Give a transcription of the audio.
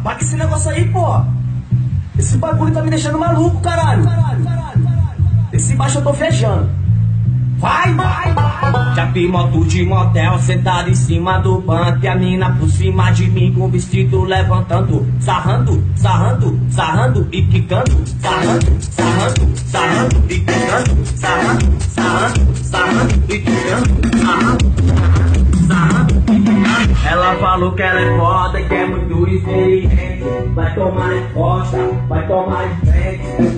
Paga esse negócio aí, pô. Esse bagulho tá me deixando maluco, caralho. Esse baixo eu tô viajando. Vai, vai, vai. Já vi moto de motel sentado em cima do banco e a mina por cima de mim com o vestido levantando, sarrando, sarrando, sarrando e quicando, sarrando, sarrando, sarrando e quicando, sarrando, sarrando, sarrando e quicando, sarrando, sarrando e quicando. Ela falou que ela é foda, que é muito experiente. Vai tomar em costa, vai tomar em frente.